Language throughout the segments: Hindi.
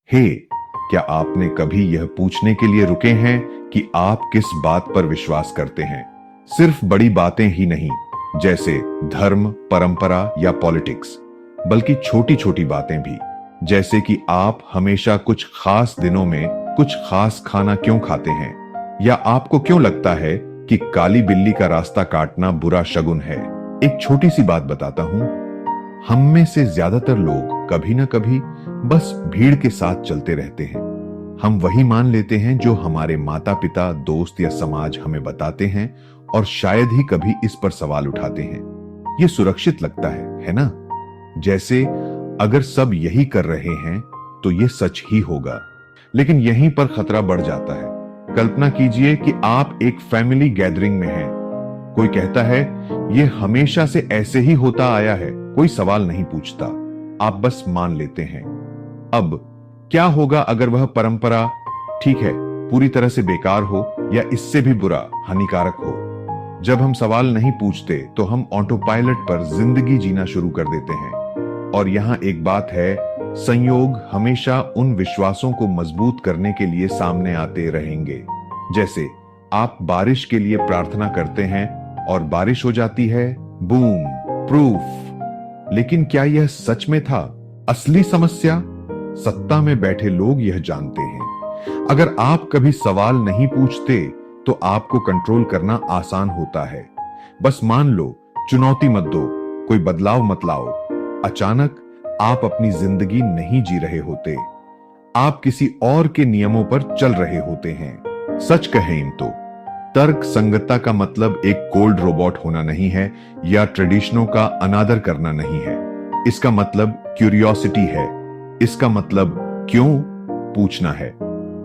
हे, क्या आपने कभी यह पूछने के लिए रुके हैं कि आप किस बात पर विश्वास करते हैं? सिर्फ बड़ी बातें ही नहीं, जैसे धर्म, परंपरा या पॉलिटिक्स, बल्कि छोटी छोटी बातें भी, जैसे कि आप हमेशा कुछ खास दिनों में कुछ खास खाना क्यों खाते हैं, या आपको क्यों लगता है कि काली बिल्ली का रास्ता काटना बुरा शगुन है। एक छोटी सी बात बताता हूं, हम में से ज्यादातर लोग कभी ना कभी बस भीड़ के साथ चलते रहते हैं। हम वही मान लेते हैं जो हमारे माता पिता, दोस्त या समाज हमें बताते हैं, और शायद ही कभी इस पर सवाल उठाते हैं। यह सुरक्षित लगता है ना? जैसे अगर सब यही कर रहे हैं तो यह सच ही होगा। लेकिन यहीं पर खतरा बढ़ जाता है। कल्पना कीजिए कि आप एक फैमिली गैदरिंग में हैं। कोई कहता है यह हमेशा से ऐसे ही होता आया है, कोई सवाल नहीं पूछता, आप बस मान लेते हैं। अब क्या होगा अगर वह परंपरा, ठीक है, पूरी तरह से बेकार हो या इससे भी बुरा, हानिकारक हो? जब हम सवाल नहीं पूछते तो हम ऑटो पायलट पर जिंदगी जीना शुरू कर देते हैं। और यहां एक बात है, संयोग हमेशा उन विश्वासों को मजबूत करने के लिए सामने आते रहेंगे। जैसे आप बारिश के लिए प्रार्थना करते हैं और बारिश हो जाती है, बूम, प्रूफ। लेकिन क्या यह सच में था? असली समस्या, सत्ता में बैठे लोग यह जानते हैं। अगर आप कभी सवाल नहीं पूछते तो आपको कंट्रोल करना आसान होता है। बस मान लो, चुनौती मत दो, कोई बदलाव मत लाओ। अचानक आप अपनी जिंदगी नहीं जी रहे होते, आप किसी और के नियमों पर चल रहे होते हैं। सच कहें तो तर्क संगतता का मतलब एक कोल्ड रोबोट होना नहीं है, या ट्रेडिशनों का अनादर करना नहीं है। इसका मतलब क्यूरियोसिटी है। इसका मतलब क्यों पूछना है।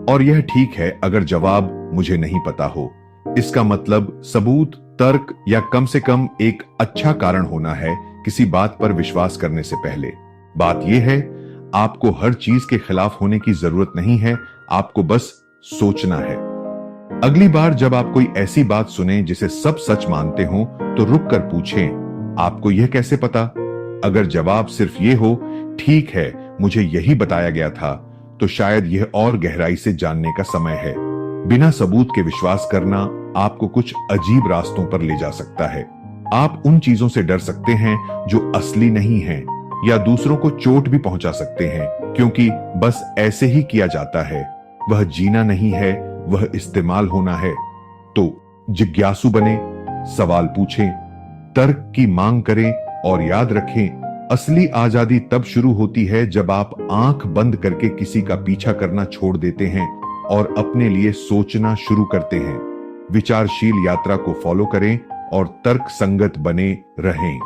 और यह ठीक है अगर जवाब मुझे नहीं पता हो। इसका मतलब सबूत, तर्क या कम से कम एक अच्छा कारण होना है किसी बात पर विश्वास करने से पहले। बात यह है, आपको हर चीज के खिलाफ होने की जरूरत नहीं है, आपको बस सोचना है। अगली बार जब आप कोई ऐसी बात सुने जिसे सब सच मानते हो, तो रुक कर पूछें, आपको यह कैसे पता? अगर जवाब सिर्फ ये हो, ठीक है, मुझे यही बताया गया था, तो शायद यह और गहराई से जानने का समय है। बिना सबूत के विश्वास करना आपको कुछ अजीब रास्तों पर ले जा सकता है। आप उन चीजों से डर सकते हैं जो असली नहीं हैं, या दूसरों को चोट भी पहुंचा सकते हैं, क्योंकि बस ऐसे ही किया जाता है। वह जीना नहीं है, वह इस्तेमाल होना है। तो जिज्ञासु बने, सवाल पूछें, तर्क की मांग करें, और याद रखें, असली आजादी तब शुरू होती है जब आप आंख बंद करके किसी का पीछा करना छोड़ देते हैं और अपने लिए सोचना शुरू करते हैं। विचारशील यात्रा को फॉलो करें और तर्क संगत बने रहें।